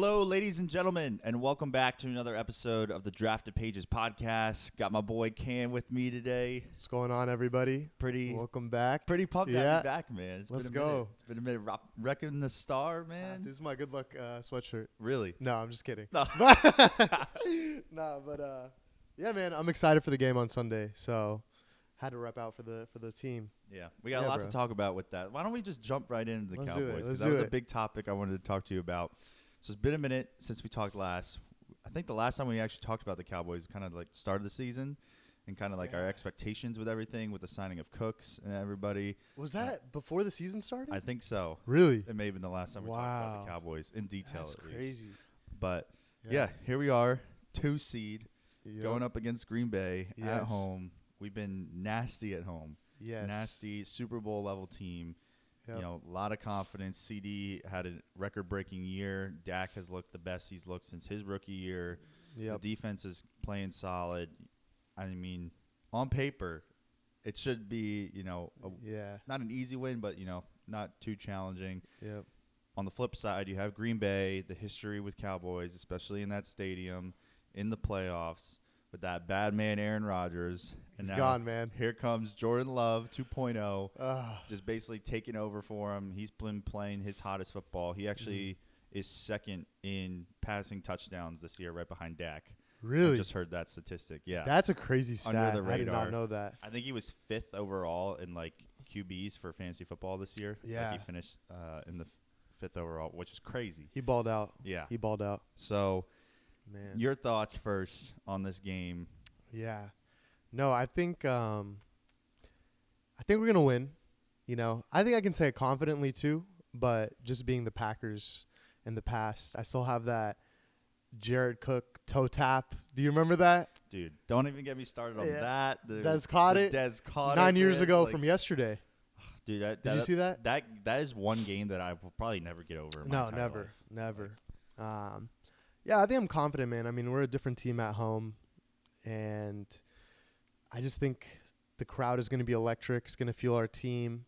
Hello, ladies and gentlemen, and welcome back to another episode of the Drafted Pages podcast. Got my boy Cam with me today. What's going on, everybody? Welcome back. Pretty pumped to have you back, man. Let's go. It's been a minute. Wrecking the star, man. This is my good luck sweatshirt. Really? No, I'm just kidding. No. Yeah, man, I'm excited for the game on Sunday. So, had to rep out for the team. Yeah, we got a lot to talk about with that. Why don't we just jump right into the Cowboys? Let's that was a big topic I wanted to talk to you about. So it's been a minute since we talked last. I think the last time we actually talked about the Cowboys kind of like started the season and kind of like our expectations with everything with the signing of Cooks and everybody. Was that before the season started? I think so. Really? It may have been the last time we talked about the Cowboys in detail. That's at least. crazy. But yeah, here we are, 2 seed, going up against Green Bay at home. We've been nasty at home. Yes. Nasty Super Bowl level team. Yep. You know, a lot of confidence. CD had a record-breaking year. Dak has looked the best he's looked since his rookie year. Yep. The defense is playing solid. I mean, on paper, it should be, not an easy win, but, not too challenging. Yep. On the flip side, you have Green Bay, the history with Cowboys, especially in that stadium, in the playoffs, with that bad man Aaron Rodgers. He's gone, man. Here comes Jordan Love 2.0, just basically taking over for him. He's been playing his hottest football. He actually is second in passing touchdowns this year, right behind Dak. Really? I just heard that statistic. Yeah. That's a crazy stat. Under the radar. I did not know that. I think he was 5th overall in, QBs for fantasy football this year. Yeah. He finished in the 5th overall, which is crazy. He balled out. Yeah. He balled out. So, man, your thoughts first on this game. Yeah. No, I think we're gonna win. I think I can say it confidently too. But just being the Packers in the past, I still have that Jared Cook toe tap. Do you remember that? Dude, don't even get me started on that. Des caught it. 9 years ago from yesterday. Dude, did you see that? That is one game that I will probably never get over. In my entire life. Never. Yeah, I think I'm confident, man. I mean, we're a different team at home, and I just think the crowd is going to be electric. It's going to fuel our team.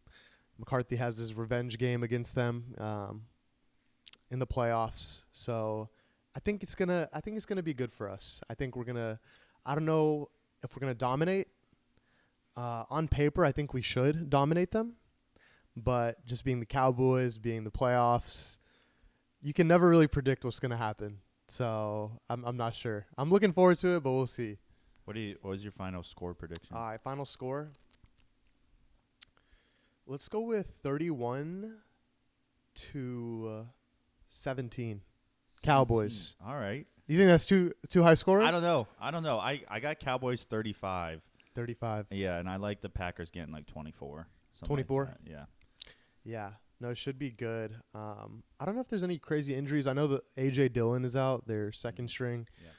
McCarthy has his revenge game against them in the playoffs, so I think it's gonna be good for us. I think we're gonna. I don't know if we're gonna dominate. On paper, I think we should dominate them, but just being the Cowboys, being the playoffs, you can never really predict what's gonna happen. So I'm not sure. I'm looking forward to it, but we'll see. What was your final score prediction? All right, final score. Let's go with 31-17. Cowboys. All right. You think that's too high scoring? I don't know. I got Cowboys 35. 35. Yeah, and I like the Packers getting 24. 24? Like yeah. Yeah. No, it should be good. I don't know if there's any crazy injuries. I know that A.J. Dillon is out, their second string. Yeah.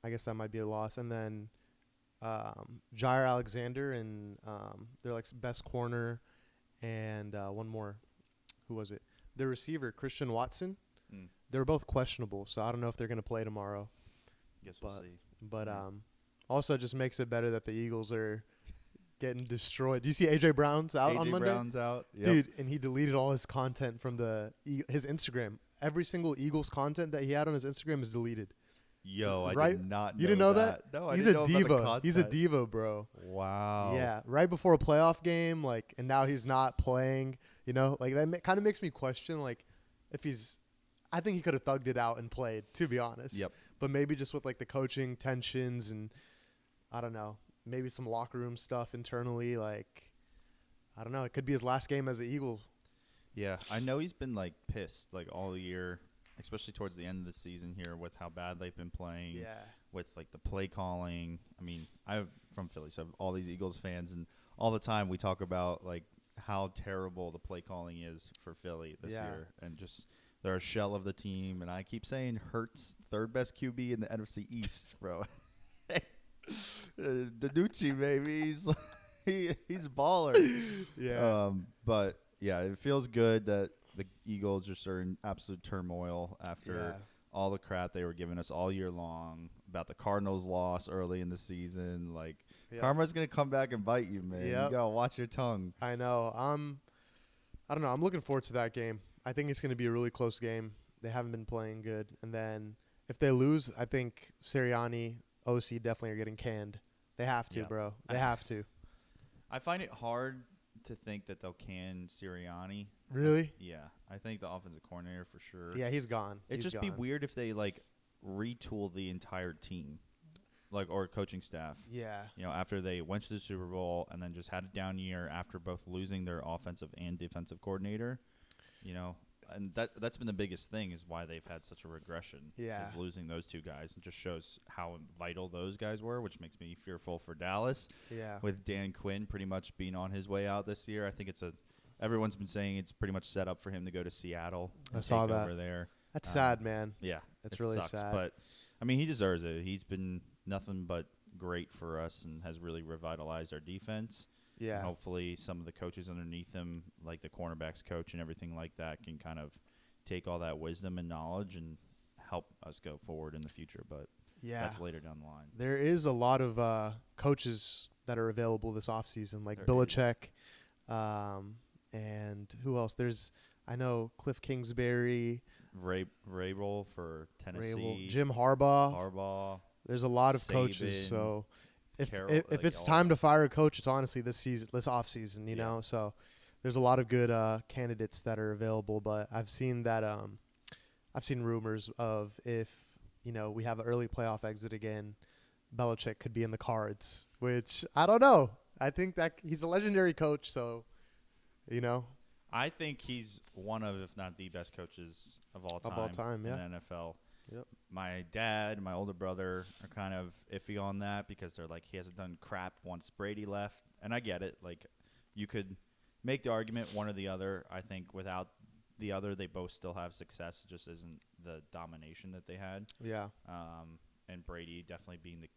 I guess that might be a loss. And then Jair Alexander and their best corner and one more. Who was it? Their receiver, Christian Watson. They're both questionable, so I don't know if they're going to play tomorrow. Guess we'll see. But also just makes it better that the Eagles are getting destroyed. Do you see A.J. Brown's out on Monday? A.J. Brown's out. Yep. Dude, and he deleted all his content from his Instagram. Every single Eagles content that he had on his Instagram is deleted. Yo, I did not know You didn't know that? No, I He's didn't know a about the diva. content. He's a diva, bro. Wow. Yeah, right before a playoff game, and now he's not playing. That kind of makes me question, if he's. I think he could have thugged it out and played, to be honest. Yep. But maybe just with the coaching tensions and I don't know, maybe some locker room stuff internally. I don't know. It could be his last game as an Eagle. Yeah, I know he's been pissed all year, especially towards the end of the season here with how bad they've been playing. Yeah. With the play calling. I mean, I'm from Philly, so I have all these Eagles fans, and all the time we talk about how terrible the play calling is for Philly this year, and just. They're a shell of the team, and I keep saying Hurts, third best QB in the NFC East, bro. Danucci, baby, he's a baller. Yeah. But yeah, it feels good that the Eagles just are in absolute turmoil after all the crap they were giving us all year long about the Cardinals' loss early in the season. Karma's gonna come back and bite you, man. You gotta watch your tongue. I know. I don't know. I'm looking forward to that game. I think it's going to be a really close game. They haven't been playing good. And then if they lose, I think Sirianni, OC definitely are getting canned. They have to, Yeah. bro. They have to. I find it hard to think that they'll can Sirianni. Really? Yeah, I think the offensive coordinator for sure. Yeah, he's gone. It'd just be weird if they like retool the entire team, like or coaching staff. Yeah. You know, after they went to the Super Bowl and then just had a down year after both losing their offensive and defensive coordinator. You know, and that's been the biggest thing is why they've had such a regression. Yeah. Is losing those two guys. It just shows how vital those guys were, which makes me fearful for Dallas. Yeah. With Dan Quinn pretty much being on his way out this year, I think everyone's been saying it's pretty much set up for him to go to Seattle. And I saw take that. over there. That's sad, man. Yeah, It's it really sucks, sad. But I mean, he deserves it. He's been nothing but great for us and has really revitalized our defense. Yeah. And hopefully, some of the coaches underneath him, like the cornerbacks coach and everything like that, can kind of take all that wisdom and knowledge and help us go forward in the future. But that's later down the line. There is a lot of coaches that are available this offseason, like There Belichick, and who else? I know Cliff Kingsbury, Vrabel for Tennessee. Jim Harbaugh. Harbaugh. There's a lot of Saban, coaches. So if Carroll, like it's all time that. to fire a coach, it's honestly this off season, you know. So there's a lot of good candidates that are available. But I've seen rumors of if we have an early playoff exit again, Belichick could be in the cards. Which I don't know. I think that he's a legendary coach, so I think he's one of, if not the best coaches of all time, yeah. in the NFL. Yep. My dad and my older brother are kind of iffy on that because they're like, he hasn't done crap once Brady left. And I get it. Like, you could make the argument one or the other. I think without the other, they both still have success. It just isn't the domination that they had. Yeah. And Brady definitely being the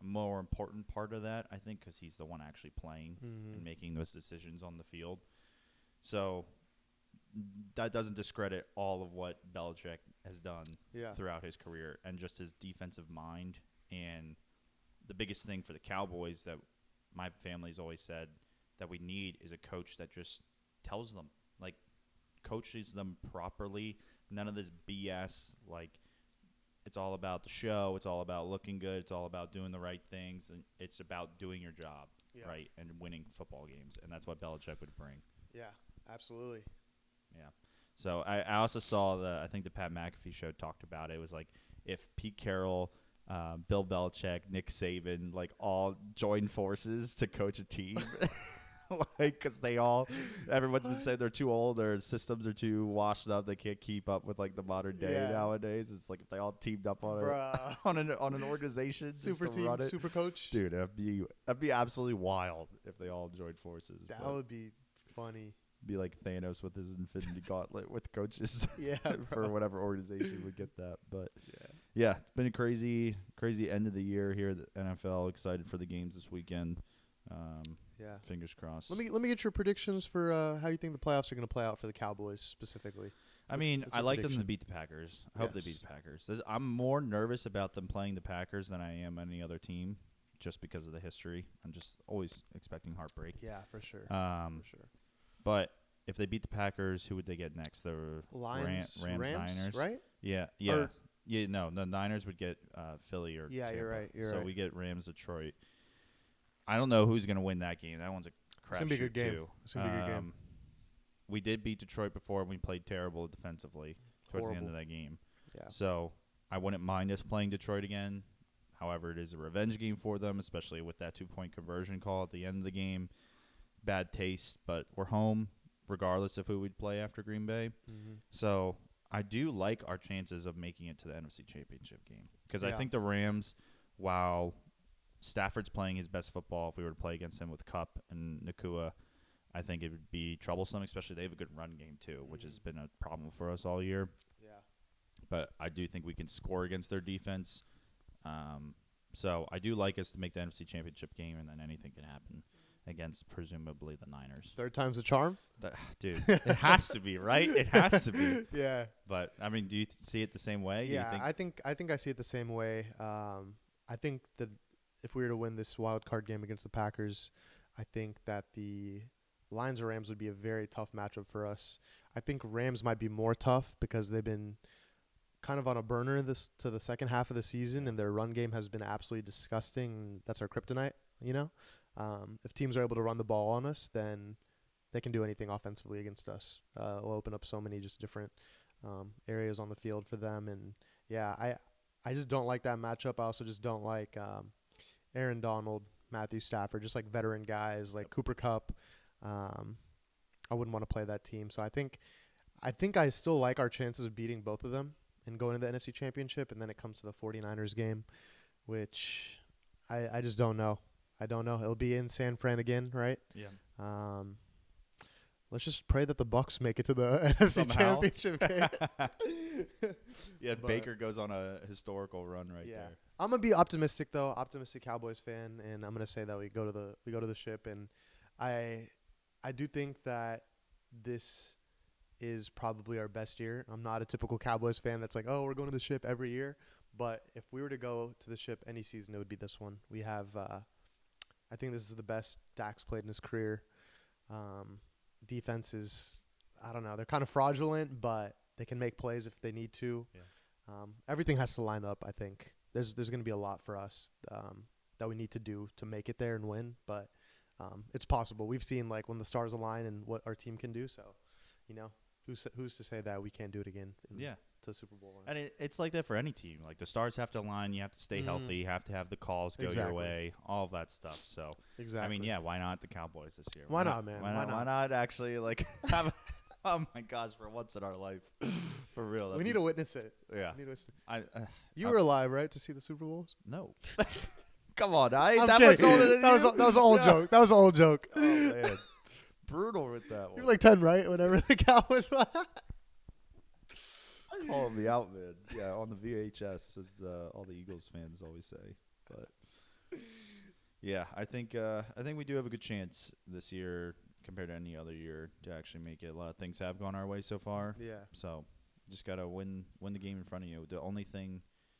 more important part of that, I think, because he's the one actually playing and making those decisions on the field. So that doesn't discredit all of what Belichick has done throughout his career and just his defensive mind. And the biggest thing for the Cowboys that my family's always said that we need is a coach that just tells them, like, coaches them properly. None of this BS, like, it's all about the show. It's all about looking good. It's all about doing the right things. And it's about doing your job, right, and winning football games. And that's what Belichick would bring. Yeah, absolutely. Yeah. So I also saw I think the Pat McAfee show talked about it. It was like if Pete Carroll, Bill Belichick, Nick Saban, like all joined forces to coach a team. Like, because everyone's been saying they're too old, their systems are too washed up, they can't keep up with like the modern day nowadays. It's like if they all teamed up on an organization, super just to team, run it. super coach, dude, that'd be absolutely wild if they all joined forces. That would be funny. Be like Thanos with his Infinity Gauntlet with coaches. For whatever organization would get that. But yeah, it's been a crazy end of the year here at the NFL. Excited for the games this weekend. Fingers crossed. Let me get your predictions for how you think the playoffs are going to play out for the Cowboys specifically. I like them to beat the Packers. I hope they beat the Packers. I'm more nervous about them playing the Packers than I am any other team, just because of the history. I'm just always expecting heartbreak. Yeah, for sure. But if they beat the Packers, who would they get next? The Rams, Niners, right? Yeah. No, the Niners would get Philly or Tampa. You're right. So we get Rams, Detroit. I don't know who's going to win that game. That one's a crapshoot. It's going to be a good game. Too. It's going to be a good game. We did beat Detroit before, and we played terrible defensively towards the end of that game. Yeah. So I wouldn't mind us playing Detroit again. However, it is a revenge game for them, especially with that 2-point conversion call at the end of the game. Bad taste, but we're home regardless of who we'd play after Green Bay. Mm-hmm. So I do like our chances of making it to the NFC Championship game because I think the Rams, while Stafford's playing his best football, if we were to play against him with Kupp and Nakua, I think it would be troublesome, especially they have a good run game too, which has been a problem for us all year. Yeah. But I do think we can score against their defense. So I do like us to make the NFC Championship game, and then anything can happen against presumably the Niners. Third time's a charm? Dude, it has to be, right? It has to be. Yeah. But, I mean, do you see it the same way? Yeah, I think I see it the same way. I think that if we were to win this wild card game against the Packers, I think that the Lions or Rams would be a very tough matchup for us. I think Rams might be more tough because they've been kind of on a burner to the second half of the season, and their run game has been absolutely disgusting. That's our kryptonite, you know. If teams are able to run the ball on us, then they can do anything offensively against us. It'll open up so many just different areas on the field for them. And yeah, I just don't like that matchup. I also just don't like Aaron Donald, Matthew Stafford, just like veteran guys like Cooper Kupp. I wouldn't want to play that team. So I think I still like our chances of beating both of them and going to the NFC Championship. And then it comes to the 49ers game, which I just don't know. I don't know. It'll be in San Fran again, right? Yeah. Let's just pray that the Bucs make it to the NFC Championship game. Yeah, Baker goes on a historical run there. I'm gonna be optimistic though, optimistic Cowboys fan, and I'm gonna say that we go to the ship, and I do think that this is probably our best year. I'm not a typical Cowboys fan that's like, oh, we're going to the ship every year, but if we were to go to the ship any season, it would be this one. We have, I think this is the best Dak's played in his career. Defense is, I don't know, they're kind of fraudulent, but they can make plays if they need to. Yeah. Everything has to line up, I think. There's going to be a lot for us that we need to do to make it there and win, but it's possible. We've seen like when the stars align and what our team can do, so, you know, who's to say that we can't do it again to Super Bowl run. And it's like that for any team. Like the stars have to align, you have to stay healthy, you have to have the calls go your way, all of that stuff. So I mean, yeah, why not the Cowboys this year? Why not, man? Why not actually like have oh my gosh, for once in our life. For real. We need to witness it. Yeah. You were alive, right, to see the Super Bowls? No. Come on, that much older than that was an old joke. That was an old joke. Oh man. Brutal with that one. You were like 10, right? Whenever the Cowboys won. Calling me out, man. Yeah, on the VHS, as all the Eagles fans always say. But yeah, I think we do have a good chance this year compared to any other year to actually make it. A lot of things have gone our way so far. Yeah. So just gotta win the game in front of you.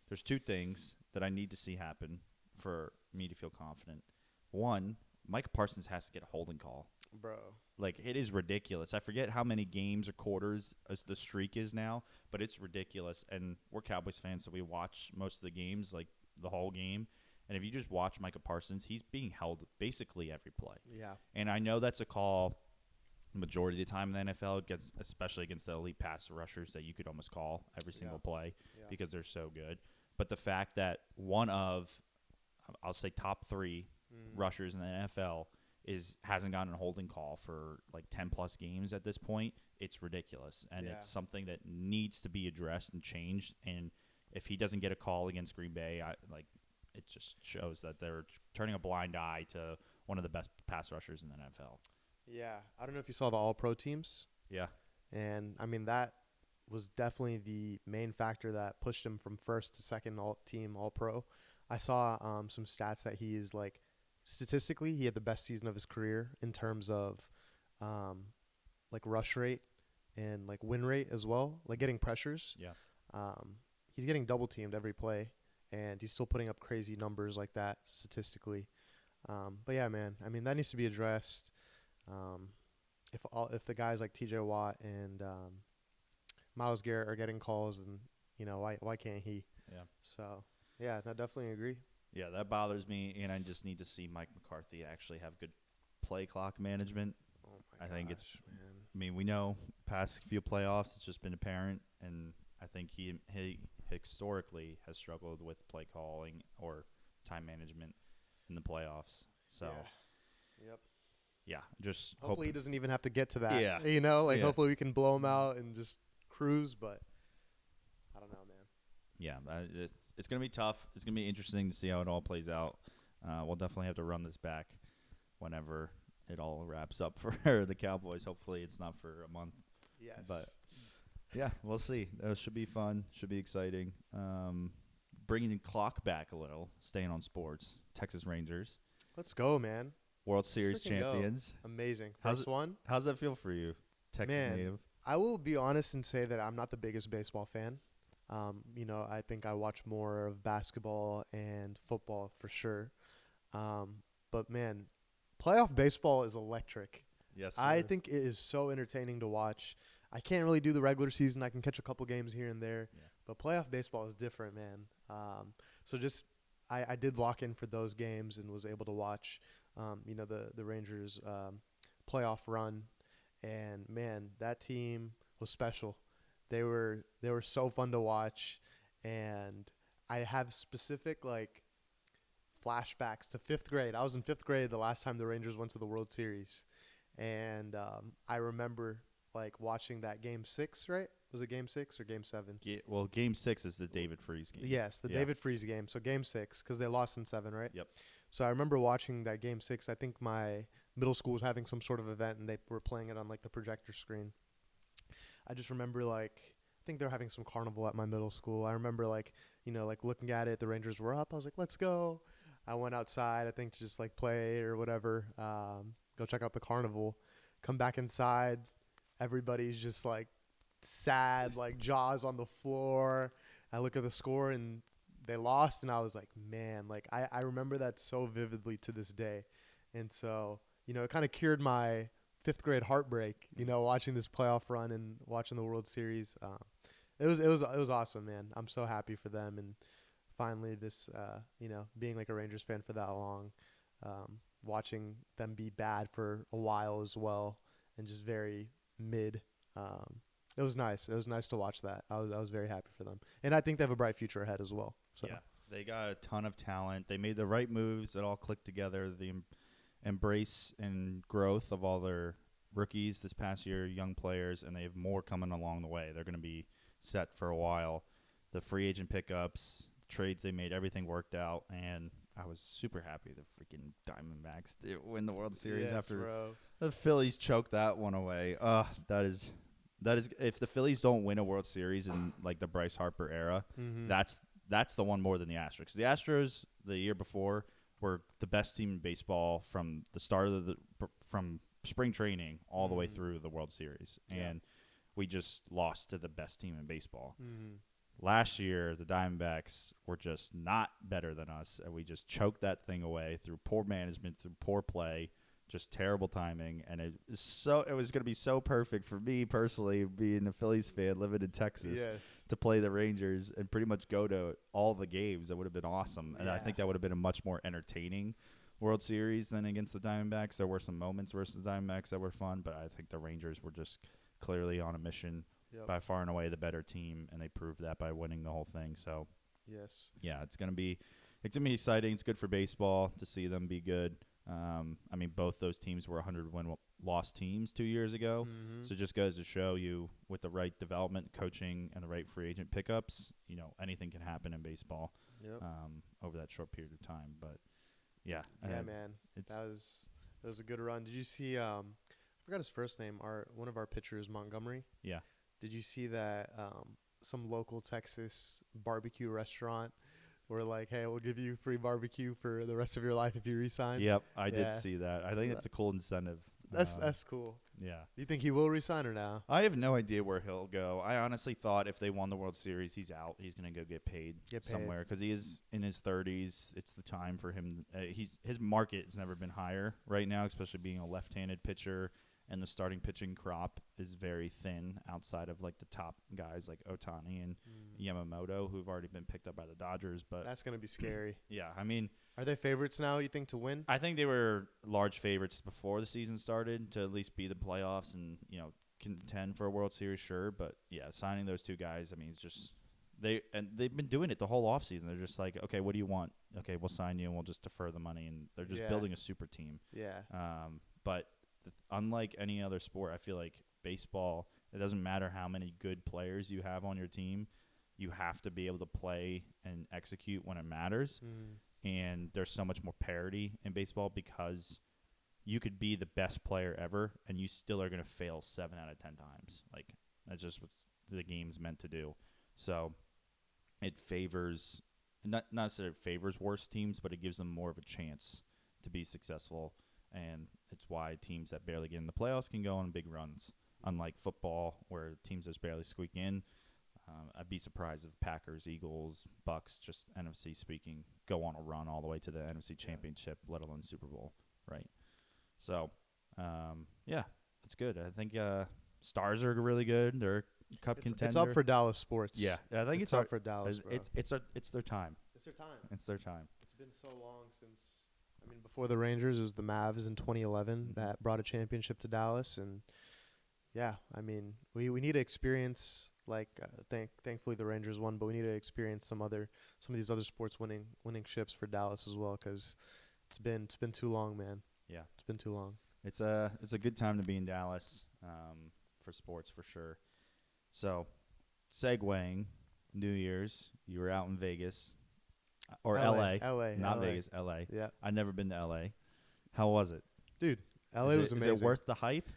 There's two things that I need to see happen for me to feel confident. One, Micah Parsons has to get a holding call. Bro. Like, it is ridiculous. I forget how many games or quarters the streak is now, but it's ridiculous. And we're Cowboys fans, so we watch most of the games, like the whole game. And if you just watch Micah Parsons, he's being held basically every play. Yeah. And I know that's a call the majority of the time in the NFL, especially against the elite pass rushers that you could almost call every single play because they're so good. But the fact that one of, I'll say top 3 rushers in the NFL hasn't gotten a holding call for like 10-plus games at this point, it's ridiculous. And it's something that needs to be addressed and changed. And if he doesn't get a call against Green Bay, it just shows that they're turning a blind eye to one of the best pass rushers in the NFL. Yeah. I don't know if you saw the All-Pro teams. Yeah. And, I mean, that was definitely the main factor that pushed him from first to second team All-Pro. I saw some stats that he is, like, statistically, he had the best season of his career in terms of, like, rush rate and, like, win rate as well, like getting pressures. Yeah. He's getting double-teamed every play, and he's still putting up crazy numbers like that statistically. But, yeah, man, I mean, that needs to be addressed. If the guys like T.J. Watt and Myles Garrett are getting calls, and, you know, why can't he? Yeah. So, yeah, I definitely agree. Yeah, that bothers me, and I just need to see Mike McCarthy actually have good play clock management. Oh my gosh, think it's man. I mean, we know past few playoffs, it's just been apparent, and I think he historically has struggled with play calling or time management in the playoffs. So, just hopefully he doesn't even have to get to that. Yeah. You know, like hopefully we can blow him out and just cruise, but I don't know, man. Yeah, it's going to be tough. It's going to be interesting to see how it all plays out. We'll definitely have to run this back whenever it all wraps up for the Cowboys. Hopefully it's not for a month. Yes. But, yeah, we'll see. It should be fun. Should be exciting. Bringing the clock back a little, staying on sports. Texas Rangers. Let's go, man. World Series Freaking champions. Go. Amazing. How's one. How's that feel for you, Texas native? I will be honest and say that I'm not the biggest baseball fan. You know, I think I watch more of basketball and football for sure. But, man, playoff baseball is electric. Yes, sir. I think it is so entertaining to watch. I can't really do the regular season. I can catch a couple games here and there. Yeah. But playoff baseball is different, man. So just I did lock in for those games and was able to watch, the Rangers playoff run, and man, that team was special. They were so fun to watch, and I have specific like flashbacks to fifth grade. I was in fifth grade the last time the Rangers went to the World Series, and I remember like watching that game six. Right? Was it game six or game seven? Well, game 6 is the David Freese game. Yes, the David Freese game. So game six, because they lost in seven, right? Yep. So I remember watching that game six. I think my middle school was having some sort of event, and they were playing it on like the projector screen. I just remember like I think they were having some carnival at my middle school. I remember like like looking at it. The Rangers were up. I was like, let's go. I went outside. I think to just like play or whatever. Go check out the carnival. Come back inside. Everybody's just like sad, like jaws on the floor. I look at the score and they lost, and I was like, man, like I remember that so vividly to this day. And so, it kind of cured my fifth grade heartbreak, watching this playoff run and watching the World Series. It was awesome, man. I'm so happy for them, and finally this, being like a Rangers fan for that long, watching them be bad for a while as well, and just very mid. It was nice. It was nice to watch that. I was very happy for them, and I think they have a bright future ahead as well. So. Yeah, they got a ton of talent. They made the right moves that all clicked together. The embrace and growth of all their rookies this past year, young players, and they have more coming along the way. They're going to be set for a while. The free agent pickups, trades they made, everything worked out, and I was super happy the freaking Diamondbacks did win the World Series after the Phillies choked that one away. That is if the Phillies don't win a World Series in like the Bryce Harper era, that's the one more than the Astros. The Astros the year before were the best team in baseball from the start of from spring training all the way through the World Series, and we just lost to the best team in baseball. Last year, the Diamondbacks were just not better than us, and we just choked that thing away through poor management, through poor play, just terrible timing. And it was going to be so perfect for me personally, being a Phillies fan, living in Texas, to play the Rangers and pretty much go to all the games. That would have been awesome, and I think that would have been a much more entertaining World Series than against the Diamondbacks. There were some moments versus the Diamondbacks that were fun, but I think the Rangers were just clearly on a mission. By far and away the better team, and they proved that by winning the whole thing. So, yeah, it's gonna be exciting. It's good for baseball to see them be good. I mean, both those teams were 100-win loss teams 2 years ago, so it just goes to show you with the right development, coaching, and the right free agent pickups, anything can happen in baseball over that short period of time. But yeah, man, it was a good run. Did you see? I forgot his first name. One of our pitchers, Montgomery. Yeah. Did you see that some local Texas barbecue restaurant were like, hey, we'll give you free barbecue for the rest of your life if you resign? Yep, I did see that. I think it's a cool incentive. That's cool. Yeah. Do you think he will resign or no? I have no idea where he'll go. I honestly thought if they won the World Series, he's out. He's going to go get paid somewhere because he is in his 30s. It's the time for him. His market has never been higher right now, especially being a left-handed pitcher. And the starting pitching crop is very thin outside of like the top guys like Ohtani and Yamamoto, who've already been picked up by the Dodgers. But that's going to be scary. Yeah, I mean, are they favorites now, you think, to win? I think they were large favorites before the season started to at least be the playoffs and contend for a World Series, sure. But yeah, signing those two guys, I mean, it's just they've been doing it the whole offseason. They're just like, okay, what do you want? Okay, we'll sign you and we'll just defer the money, and they're just building a super team. Yeah. But unlike any other sport, I feel like baseball, it doesn't matter how many good players you have on your team. You have to be able to play and execute when it matters. And there's so much more parity in baseball because you could be the best player ever and you still are going to fail 7 out of 10 times. Like, that's just what the game's meant to do. So it favors, not necessarily favors worse teams, but it gives them more of a chance to be successful. And it's why teams that barely get in the playoffs can go on big runs, unlike football where teams just barely squeak in. I'd be surprised if Packers, Eagles, Bucks, just NFC speaking, go on a run all the way to the NFC Championship, let alone Super Bowl, right? So, yeah, it's good. I think Stars are really good. They're Cup contender. It's up for Dallas sports. Yeah, I think it's up for Dallas, bro. It's their time. It's their time. It's their time. It's been so long since. I mean, before the Rangers, it was the Mavs in 2011 that brought a championship to Dallas, and yeah, I mean, we need to experience like thankfully the Rangers won, but we need to experience some of these other sports winning ships for Dallas as well, because it's been too long, man. Yeah, it's been too long. It's a good time to be in Dallas for sports for sure. So, segueing, New Year's, you were out in Vegas or LA, not LA. Vegas, LA. Yeah, I've never been to LA. How was it, dude? LA was amazing. Is it worth the hype?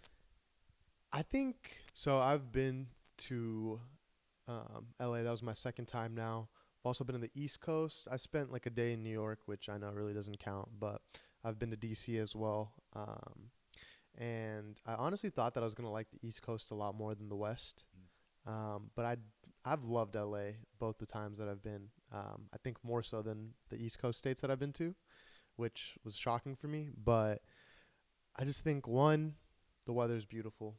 I think so. I've been to LA. That was my second time now. I've also been on the East Coast. I spent like a day in New York, which I know really doesn't count, but I've been to DC as well. And I honestly thought that I was going to like the East Coast a lot more than the West. But I've loved LA both the times that I've been. I think more so than the East Coast states that I've been to, which was shocking for me. But I just think, one, the weather's beautiful.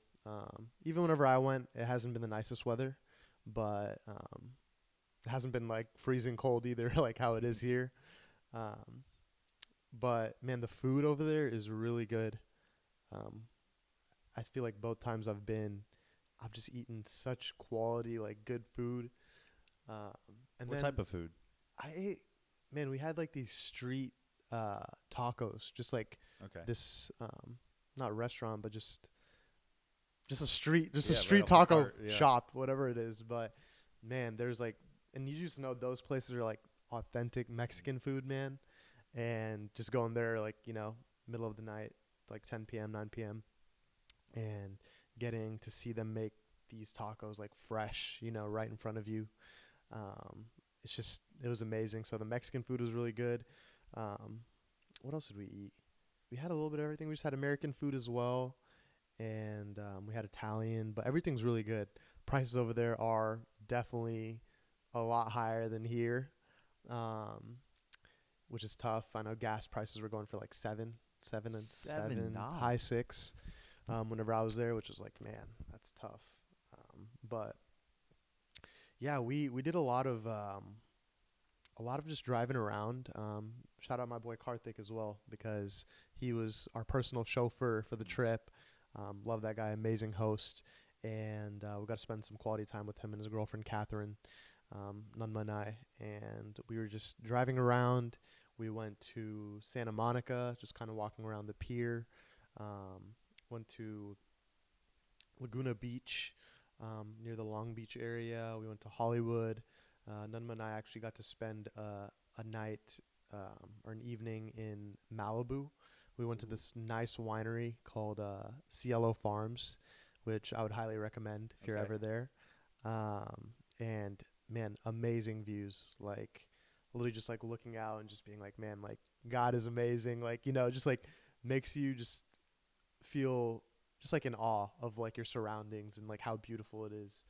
Even whenever I went, it hasn't been the nicest weather, but it hasn't been like freezing cold either, like how it is here. But man, the food over there is really good. I feel like both times I've been, I've just eaten such quality, like good food. And What type of food? I ate, man, we had like these street tacos, just like this, not restaurant, but just a street, a street taco shop, whatever it is. But man, there's like, and you just know those places are like authentic Mexican food, man. And just going there, like, you know, middle of the night, like 10 p.m., 9 p.m., and getting to see them make these tacos like fresh, you know, right in front of you. It was amazing. So the Mexican food was really good. What else did we eat? We had a little bit of everything. We just had American food as well. And we had Italian, but everything's really good. Prices over there are definitely a lot higher than here, which is tough. I know gas prices were going for like seven, high $6. Whenever I was there, which was like, man, that's tough. But yeah, we did a lot of just driving around. Shout out my boy Karthik as well, because he was our personal chauffeur for the trip. Love that guy, amazing host, and we got to spend some quality time with him and his girlfriend Catherine, Nunma and I, and we were just driving around. We went to Santa Monica, just kind of walking around the pier. Went to Laguna Beach, near the Long Beach area. We went to Hollywood. Nunma and I actually got to spend a night or an evening in Malibu. We went to this nice winery called Cielo Farms, which I would highly recommend if you're ever there. And man, amazing views. Like literally just like looking out and just being like, man, like God is amazing. Like, you know, just like makes you just feel just like in awe of like your surroundings and like how beautiful it is.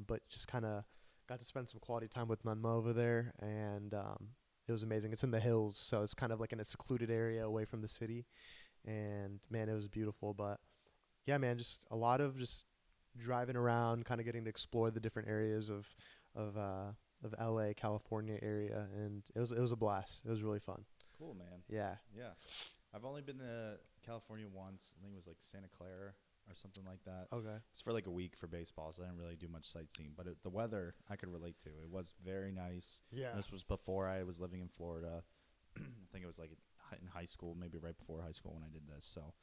But just kind of got to spend some quality time with Nunma over there, and it was amazing. It's in the hills, so it's kind of like in a secluded area away from the city, and man, it was beautiful. But yeah, man, just a lot of just driving around, kind of getting to explore the different areas of LA, California area, and it was a blast. It was really fun. Cool, man. Yeah. I've only been to California once. I think it was like Santa Clara or something like that. Okay. It's for like a week for baseball, so I didn't really do much sightseeing. But the weather I could relate to. It was very nice. Yeah. This was before I was living in Florida. I think it was like in high school, maybe right before high school when I did this. So,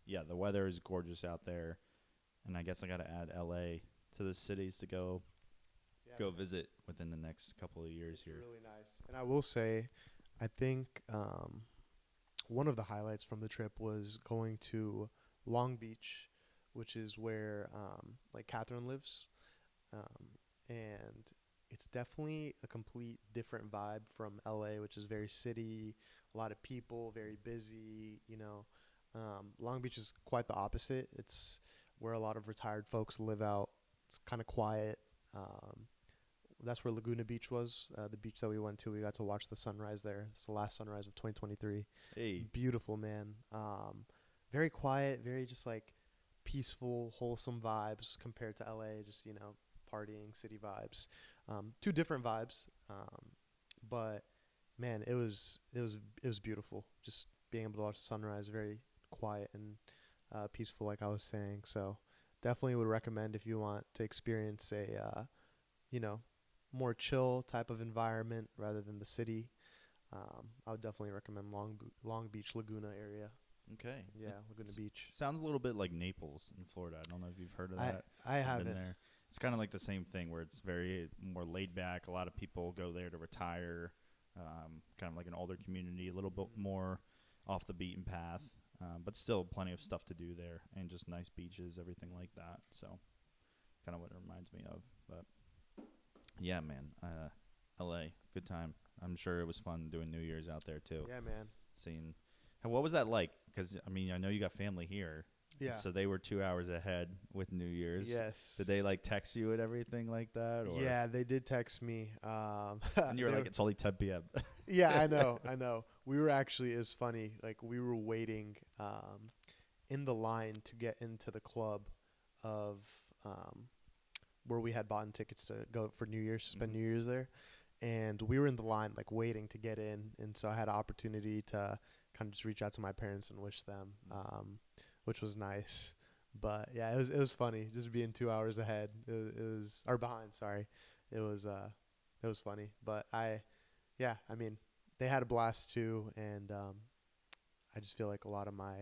yeah, the weather is gorgeous out there. And I guess I got to add LA to the cities to go visit within the next couple of years here. Really nice. And I will say, I think one of the highlights from the trip was going to Long Beach, which is where like Catherine lives, and it's definitely a complete different vibe from LA, which is very city, a lot of people, very busy. You know, Long Beach is quite the opposite. It's where a lot of retired folks live out. It's kind of quiet. That's where Laguna Beach was, the beach that we went to. We got to watch the sunrise there. It's the last sunrise of 2023. Hey. Beautiful, man. Very quiet, very just like peaceful, wholesome vibes compared to LA, just, partying city vibes. Two different vibes. But man, it was beautiful. Just being able to watch the sunrise, very quiet and peaceful, like I was saying. So definitely would recommend if you want to experience a you know more chill type of environment rather than the city. I would definitely recommend Long Beach Laguna area. Okay. Yeah, Laguna Beach. Sounds a little bit like Naples in Florida. I don't know if you've heard of that. I I've haven't. been there. It's kind of like the same thing where it's very more laid back. A lot of people go there to retire. Kind of like an older community, a little bit more off the beaten path, but still plenty of stuff to do there and just nice beaches, everything like that. So kind of what it reminds me of. But yeah, man, LA, good time. I'm sure it was fun doing New Year's out there too. Yeah, man. Seeing, and what was that like? Because I mean, I know you got family here. Yeah. So they were 2 hours ahead with New Year's. Yes. Did they like text you and everything like that? Or? Yeah, they did text me. And you were like, it's only 10 p.m. Yeah, I know. We were actually, it was funny. Like, we were waiting in the line to get into the club of where we had bought tickets to go for New Year's, to spend New Year's there. And we were in the line, like, waiting to get in. And so I had an opportunity to kind of just reach out to my parents and wish them, which was nice. But yeah, it was funny just being 2 hours ahead. It was or behind. Sorry, it was funny. But I mean, they had a blast too, and I just feel like a lot of my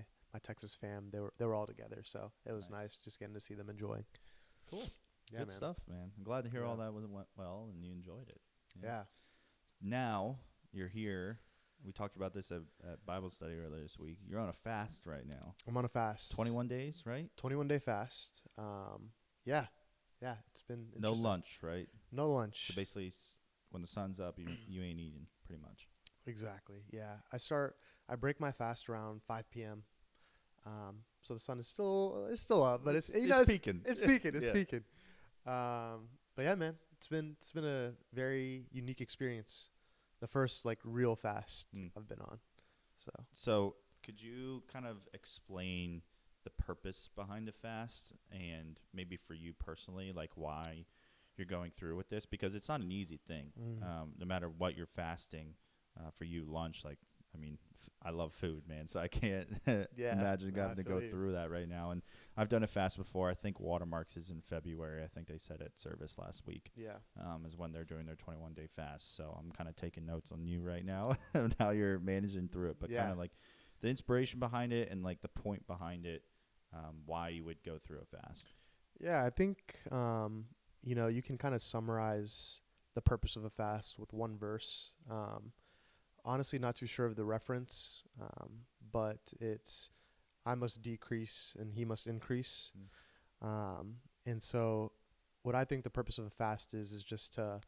Texas fam, they were all together, so it was nice just getting to see them enjoying. Cool, yeah, good man. stuff, man. I'm glad to hear all that went well and you enjoyed it. Yeah. Now you're here. We talked about this at Bible study earlier this week. You're on a fast right now. I'm on a fast. 21 days, right? 21-day fast. Yeah. It's been no lunch, right? No lunch. So basically, when the sun's up, you ain't eating, pretty much. Exactly. Yeah. I break my fast around 5 p.m. So the sun is still up, but it's peaking. It's peaking. It's peaking. But yeah, man, it's been a very unique experience. The first like real fast I've been on. So could you kind of explain the purpose behind the fast and maybe for you personally, like why you're going through with this? Because it's not an easy thing. No matter what you're fasting, for you, lunch, like, I mean, I love food, man, so I can't imagine having to go through that right now. And I've done a fast before. I think Watermarks is in February. I think they said at service last week. Yeah. Is when they're doing their 21-day fast. So I'm kind of taking notes on you right now and how you're managing through it. But kind of like the inspiration behind it and like the point behind it, why you would go through a fast. Yeah, I think you can kind of summarize the purpose of a fast with one verse. Honestly, not too sure of the reference, but it's I must decrease and he must increase. And so what I think the purpose of a fast is just to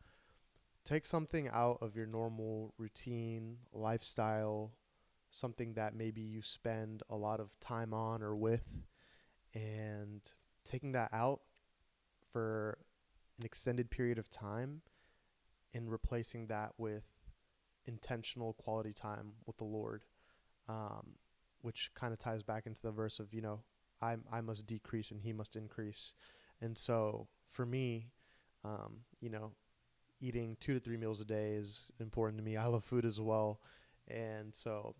take something out of your normal routine, lifestyle, something that maybe you spend a lot of time on or with, and taking that out for an extended period of time and replacing that with intentional quality time with the Lord, which kind of ties back into the verse of, I must decrease and he must increase. And so for me, eating 2 to 3 meals a day is important to me. I love food as well. And so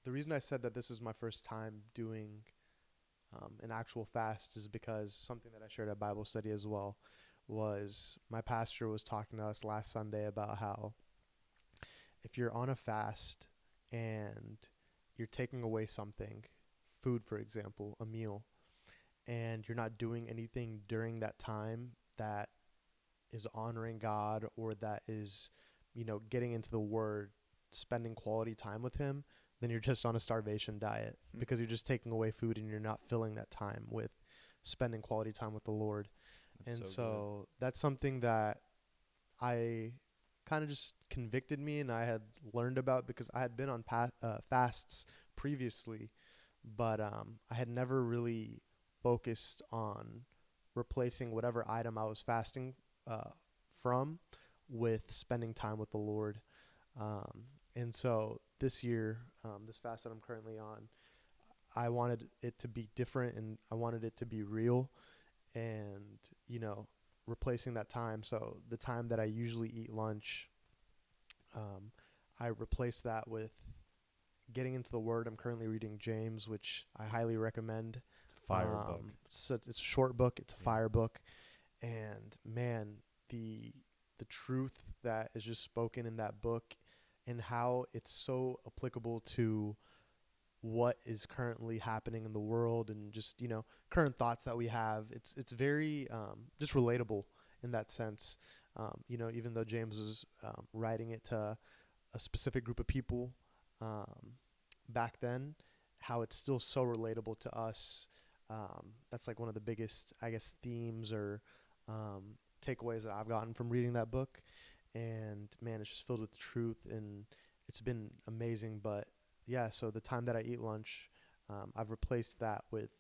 the reason I said that this is my first time doing an actual fast is because something that I shared at Bible study as well was my pastor was talking to us last Sunday about how if you're on a fast and you're taking away something, food, for example, a meal, and you're not doing anything during that time that is honoring God or that is, getting into the Word, spending quality time with Him, then you're just on a starvation diet because you're just taking away food and you're not filling that time with spending quality time with the Lord. So that's something that I kind of just convicted me and I had learned about because I had been on fasts previously, but I had never really focused on replacing whatever item I was fasting from with spending time with the Lord. And so this year, this fast that I'm currently on, I wanted it to be different and I wanted it to be real, and replacing that time. So the time that I usually eat lunch, I replaced that with getting into the Word. I'm currently reading James, which I highly recommend. Fire book. So it's a short book. It's a Yeah. fire book, and man, the truth that is just spoken in that book, and how it's so applicable to what is currently happening in the world, and just current thoughts that we have. It's very just relatable in that sense. Even though James was writing it to a specific group of people back then, how it's still so relatable to us. That's like one of the biggest, I guess, themes or takeaways that I've gotten from reading that book. And man, it's just filled with truth, and it's been amazing. But yeah, so the time that I eat lunch, I've replaced that with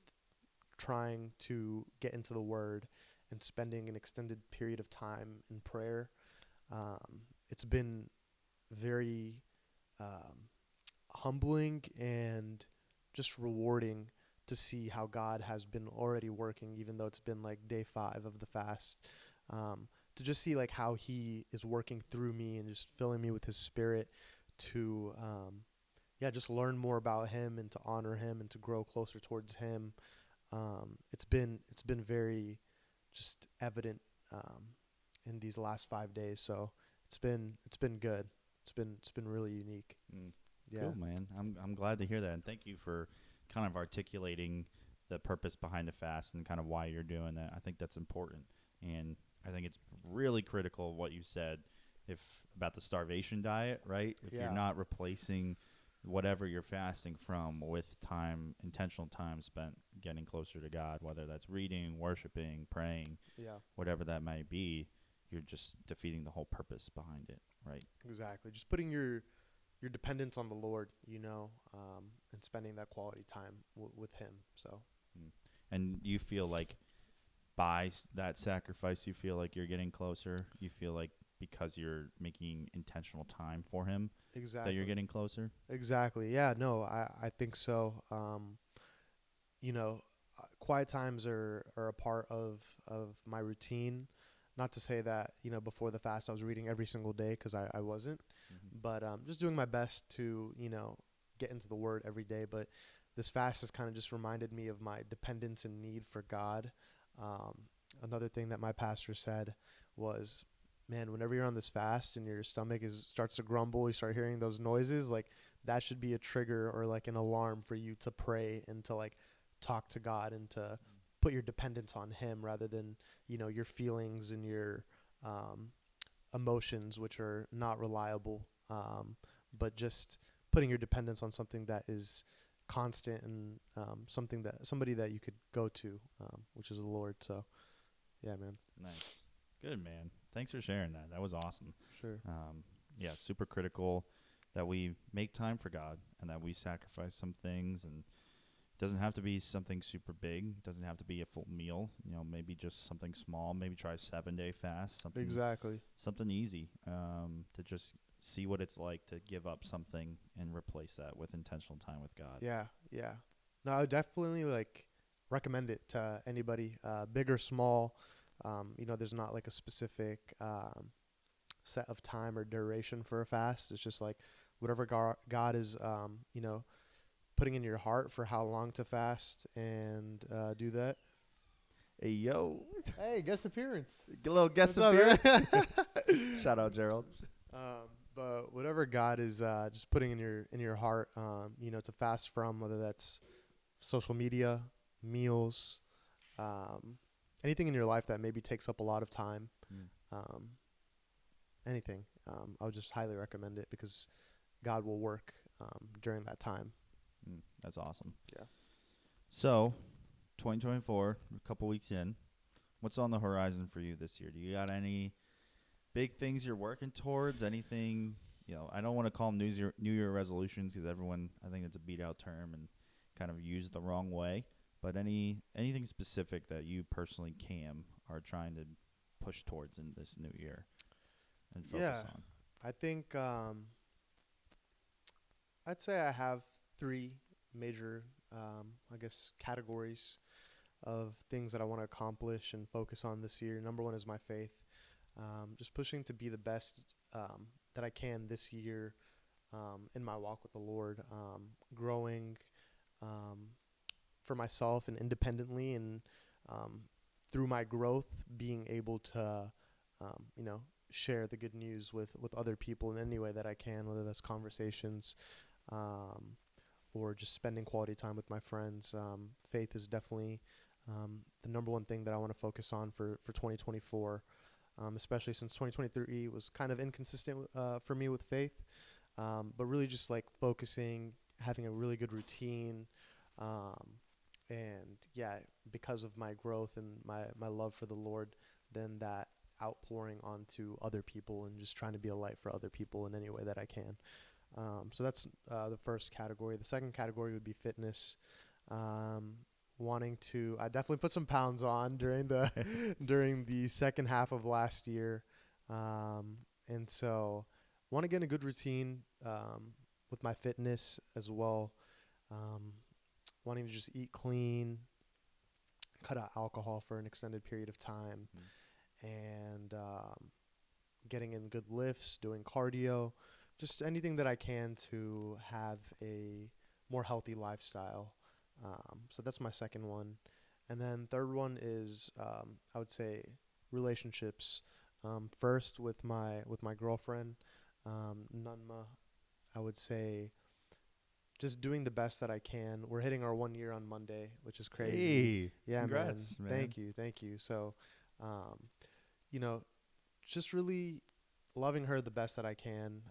trying to get into the Word and spending an extended period of time in prayer. It's been very um, humbling and just rewarding to see how God has been already working, even though it's been like day 5 of the fast. To just see like how He is working through me and just filling me with His Spirit to, just learn more about Him and to honor Him and to grow closer towards Him. It's been very just evident in these last 5 days. So it's been good. It's been really unique. Mm. Yeah. Cool, man. I'm glad to hear that, and thank you for kind of articulating the purpose behind the fast and kind of why you're doing that. I think that's important, and I think it's really critical what you said about the starvation diet, right? If you're Yeah. not replacing whatever you're fasting from with intentional time spent getting closer to God, whether that's reading, worshiping, praying, Yeah. whatever that might be, you're just defeating the whole purpose behind it, right? Exactly. Just putting your dependence on the Lord, and spending that quality time with Him. So. Mm. And you feel like that sacrifice, you feel like you're getting closer? You feel like because you're making intentional time for Him Exactly. that you're getting closer? Exactly. Yeah. No, I think so. Quiet times are a part of my routine. Not to say that before the fast I was reading every single day, because I wasn't, Mm-hmm. but just doing my best to get into the Word every day. But this fast has kind of just reminded me of my dependence and need for God. Um, Another thing that my pastor said was, man, whenever you're on this fast and your stomach starts to grumble, you start hearing those noises, like that should be a trigger or like an alarm for you to pray and to like talk to God and to put your dependence on Him rather than your feelings and your um, emotions, which are not reliable, but just putting your dependence on something that is constant and somebody that you could go to, which is the Lord. So yeah, man. Nice. Good, man. Thanks for sharing that. That was awesome. Sure. Yeah, super critical that we make time for God and that we sacrifice some things. And it doesn't have to be something super big. It doesn't have to be a full meal. Maybe just something small. Maybe try a 7-day fast. Exactly. Something easy to just see what it's like to give up something and replace that with intentional time with God. Yeah. Yeah. No, I would definitely recommend it to anybody, big or small. There's not like a specific set of time or duration for a fast. It's just like whatever God is, putting in your heart for how long to fast, and do that. Hey, yo. Hey, guest appearance. A little guest What's up, appearance. man? Shout out, Gerald. But whatever God is just putting in your heart, to fast from, whether that's social media, meals, um, anything in your life that maybe takes up a lot of time, Mm. um, anything. I would just highly recommend it because God will work during that time. That's awesome. Yeah. So, 2024, a couple weeks in, what's on the horizon for you this year? Do you got any big things you're working towards? Anything, I don't want to call them New Year resolutions because everyone, I think it's a beat out term and kind of used the wrong way. But anything specific that you personally, Cam, are trying to push towards in this new year and focus on? I think I'd say I have 3 major I guess, categories of things that I want to accomplish and focus on this year. Number one is my faith. Just pushing to be the best that I can this year in my walk with the Lord, growing um, for myself and independently, and um, through my growth, being able to, you know, share the good news with other people in any way that I can, whether that's conversations um, or just spending quality time with my friends. Faith is definitely the number one thing that I want to focus on for 2024, especially since 2023 was kind of inconsistent for me with faith. But really just like focusing, having a really good routine, um, and yeah, because of my growth and my love for the Lord, then that outpouring onto other people and just trying to be a light for other people in any way that I can. So that's the first category. The second category would be fitness. Um, Wanting to, I definitely put some pounds on during the during the second half of last year, and so want to get in a good routine with my fitness as well. Um, Wanting to just eat clean, cut out alcohol for an extended period of time, and getting in good lifts, doing cardio, just anything that I can to have a more healthy lifestyle. So that's my second one. And then third one is I would say relationships. First with my girlfriend, Nunma. I would say just doing the best that I can. We're hitting our 1 year on Monday, which is crazy. Hey, Yeah, congrats, man. Thank you. So, um, you know, just really loving her the best that I can.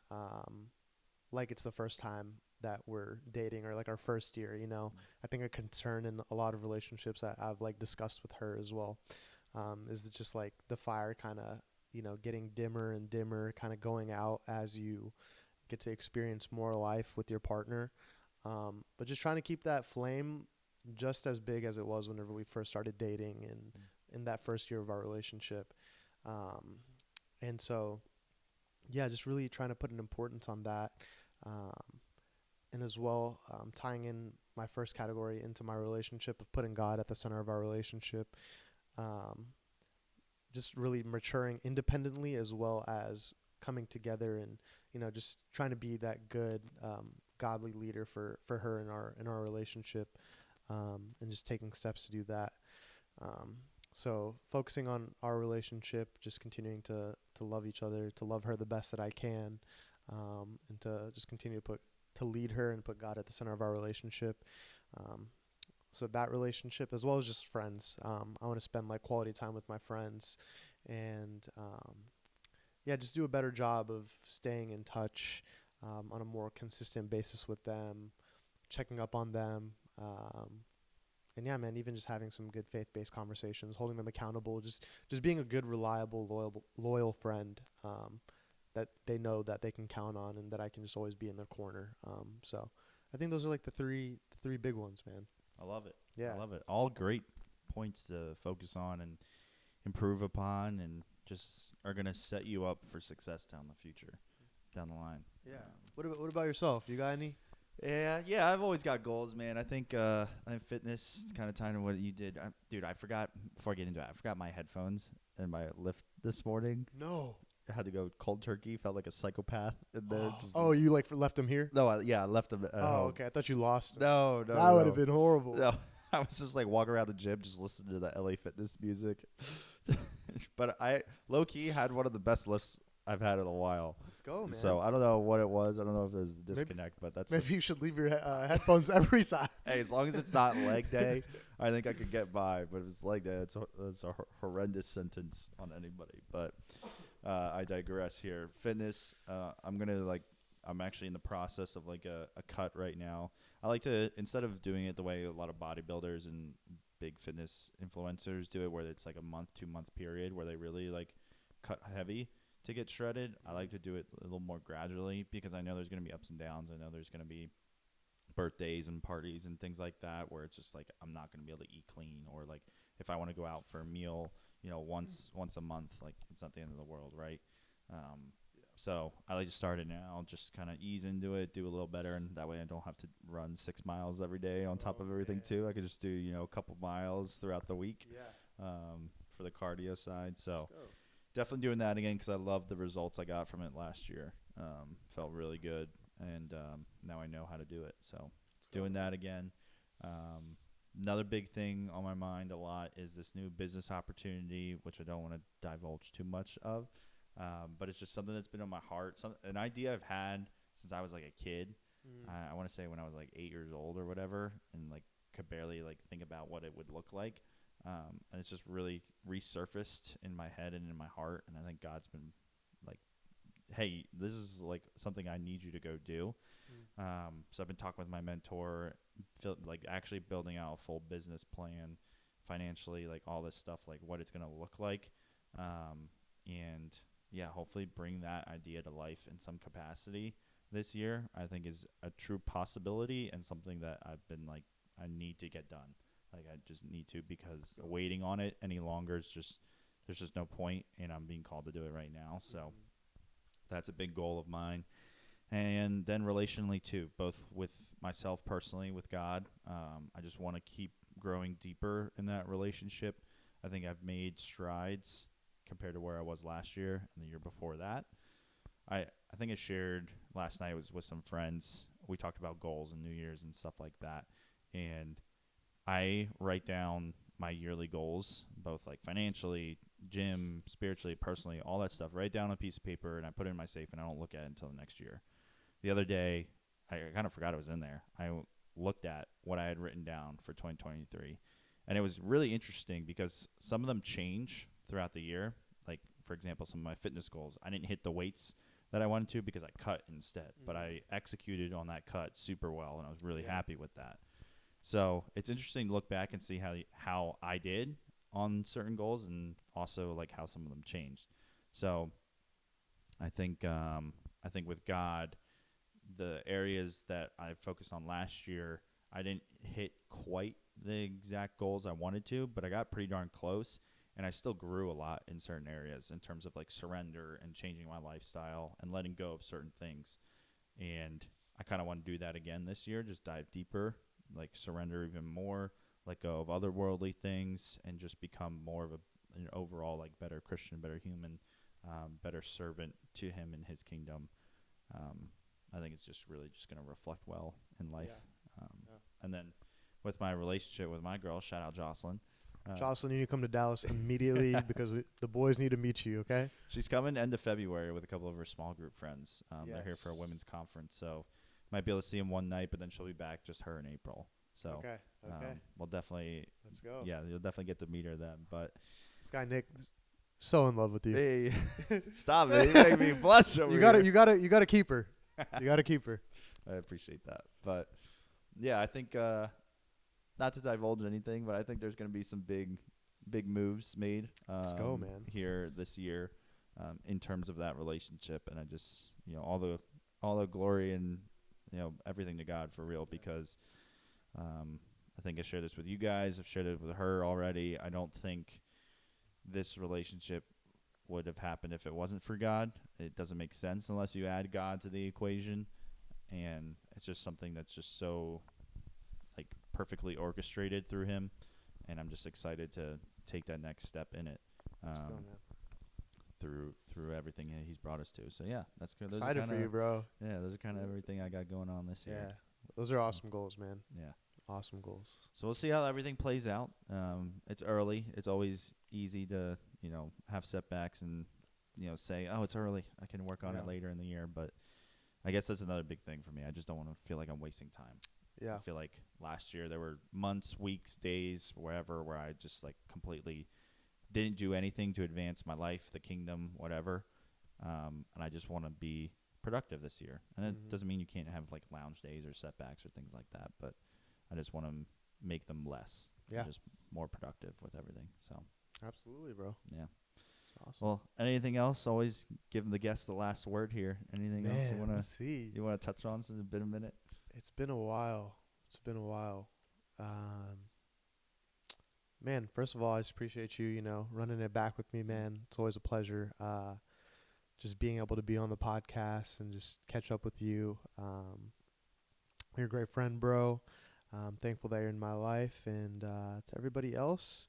Like it's the first time that we're dating or like our first year, you know. I think a concern in a lot of relationships that I've like discussed with her as well, is just like the fire kind of, you know, getting dimmer and dimmer, kind of going out as you get to experience more life with your partner. But just trying to keep that flame just as big as it was whenever we first started dating and in that first year of our relationship. Um, and so, yeah, just really trying to put an importance on that. Um, and as well, tying in my first category into my relationship of putting God at the center of our relationship. Um, just really maturing independently as well as coming together and, you know, just trying to be that good godly leader for her in our relationship, and just taking steps to do that. um, so focusing on our relationship, just continuing to love each other, to love her the best that I can, and to just continue to lead her and put God at the center of our relationship. um, so that relationship as well as just friends. I want to spend like quality time with my friends, and yeah, just do a better job of staying in touch on a more consistent basis with them, checking up on them, and yeah, man, even just having some good faith-based conversations, holding them accountable, just being a good, reliable, loyal friend that they know that they can count on, and that I can just always be in their corner. So I think those are like the three big ones, man. I love it. Yeah. I love it. All great points to focus on and improve upon, and just are gonna set you up for success down the future, down the line. Yeah. What about yourself? You got any? Yeah. I've always got goals, man. I think fitness is kind of tied to what you did, dude. I forgot before I get into it. I forgot my headphones in my lift this morning. No. I had to go cold turkey. Felt like a psychopath in there. Oh, you like left them here? No, I left them at home. Okay. I thought you lost them. No, That would have been horrible. No, I was just like walking around the gym, just listening to the LA Fitness music. But I low key had one of the best lifts I've had in a while. Let's go, man. So I don't know what it was. I don't know if there's a disconnect, but that's Maybe you should leave your headphones every time. hey, as long as it's not leg day, I think I could get by. But if it's leg day, it's a horrendous sentence on anybody. But I digress here. Fitness. I'm actually in the process of like a cut right now. I like to, instead of doing it the way a lot of bodybuilders and big fitness influencers do it, where it's like a month, 2 month period where they really like cut heavy to get shredded. I like to do it a little more gradually, because I know there's going to be ups and downs. I know there's going to be birthdays and parties and things like that where it's just like I'm not going to be able to eat clean, or like if I want to go out for a meal, once a month, like it's not the end of the world, right? So I like to start it now, just kind of ease into it, do a little better, and that way I don't have to run 6 miles every day on top of everything too. I could just do a couple miles throughout the week for the cardio side. So definitely doing that again because I love the results I got from it last year. Felt really good, and now I know how to do it. So doing that again. Another big thing on my mind a lot is this new business opportunity, which I don't want to divulge too much of. But it's just something that's been on my heart. An idea I've had since I was like a kid. I want to say when I was like 8 years old or whatever, and like could barely like think about what it would look like. And it's just really resurfaced in my head and in my heart. And I think God's been like, hey, this is like something I need you to go do. So I've been talking with my mentor, like actually building out a full business plan financially, like all this stuff, like what it's going to look like. And yeah, hopefully bring that idea to life in some capacity this year, I think is a true possibility and something that I've been like, I need to get done. Like I just need to, because waiting on it any longer is just, there's just no point, and I'm being called to do it right now. So that's a big goal of mine. And then relationally too, both with myself personally, with God. I just want to keep growing deeper in that relationship. I think I've made strides compared to where I was last year and the year before that. I think I shared last night was with some friends. We talked about goals and New Year's and stuff like that. And I write down my yearly goals, both like financially, gym, spiritually, personally, all that stuff. Write down on a piece of paper, and I put it in my safe, and I don't look at it until the next year. The other day, I kind of forgot it was in there. I looked at what I had written down for 2023, and it was really interesting because some of them change throughout the year. Like, for example, some of my fitness goals, I didn't hit the weights that I wanted to because I cut instead, but I executed on that cut super well, and I was really happy with that. So it's interesting to look back and see how I did on certain goals, and also like how some of them changed. So I think with God, the areas that I focused on last year, I didn't hit quite the exact goals I wanted to, but I got pretty darn close, and I still grew a lot in certain areas in terms of like surrender and changing my lifestyle and letting go of certain things. And I kind of want to do that again this year, just dive deeper, like surrender even more, let go of other worldly things, and just become more of an overall like better Christian, better human, better servant to him and his kingdom. I think it's just really just going to reflect well in life. And then with my relationship with my girl, shout out Jocelyn. Jocelyn, you need to come to Dallas immediately because the boys need to meet you, okay? She's coming end of February with a couple of her small group friends. They're here for a women's conference, so might be able to see them one night, but then she'll be back, just her in April. So okay. We'll definitely – let's go. Yeah, you'll definitely get to meet her then. But this guy Nick is so in love with you. Hey, stop it. You make me blush over you here. You gotta keep her. You got to keep her. I appreciate that. But, yeah, I think not to divulge anything, but I think there's going to be some big moves made Let's go, man. here this year in terms of that relationship. And I just, all the glory and, everything to God for real, because I think I shared this with you guys. I've shared it with her already. I don't think this relationship would have happened if it wasn't for God. It doesn't make sense unless you add God to the equation, and it's just something that's just so like perfectly orchestrated through him, and I'm just excited to take that next step in it through everything he's brought us to. So yeah, that's good. Excited for you, bro. Yeah, those are kind of everything I got going on this year. Yeah, those are awesome goals, man. Yeah. Awesome goals. So we'll see how everything plays out. It's early. It's always easy to, have setbacks and, say, oh, it's early. I can work on it later in the year. But I guess that's another big thing for me. I just don't want to feel like I'm wasting time. Yeah. I feel like last year there were months, weeks, days, wherever, where I just like completely didn't do anything to advance my life, the kingdom, whatever. And I just want to be productive this year. And it doesn't mean you can't have like lounge days or setbacks or things like that. But I just want to make them less. Yeah. Just more productive with everything. So. Absolutely, bro. Yeah. Awesome. Well, anything else? Always give the guest the last word here. Anything else you want to see? You want to touch on since it's been a minute? It's been a while. Man, first of all, I just appreciate you, running it back with me, man. It's always a pleasure. just being able to be on the podcast and just catch up with you. You're a great friend, bro. I'm thankful that you're in my life, and to everybody else,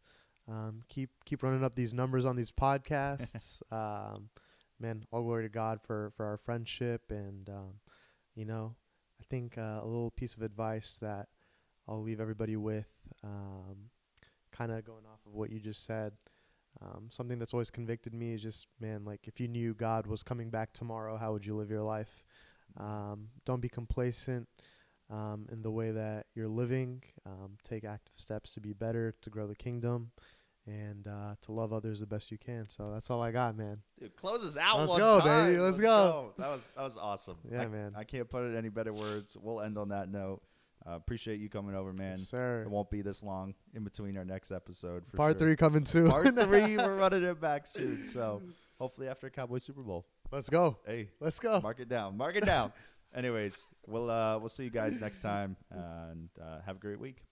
keep running up these numbers on these podcasts. Man, all glory to God for our friendship, and I think a little piece of advice that I'll leave everybody with, kind of going off of what you just said. Something that's always convicted me is just, man, like if you knew God was coming back tomorrow, how would you live your life? Don't be complacent in the way that you're living. Take active steps to be better, to grow the kingdom, and to love others the best you can. So that's all I got, man. Dude, close us out. Let's go, baby. Let's go. That was awesome. Yeah, man. I can't put it in any better words. We'll end on that note. Appreciate you coming over, man. Yes, sir. It won't be this long in between our next episode. For Part sure. 3 coming soon. Part 3, we're running it back soon. So hopefully after Cowboys Super Bowl. Let's go. Hey, let's go. Mark it down. Mark it down. Anyways, we'll see you guys next time, and have a great week.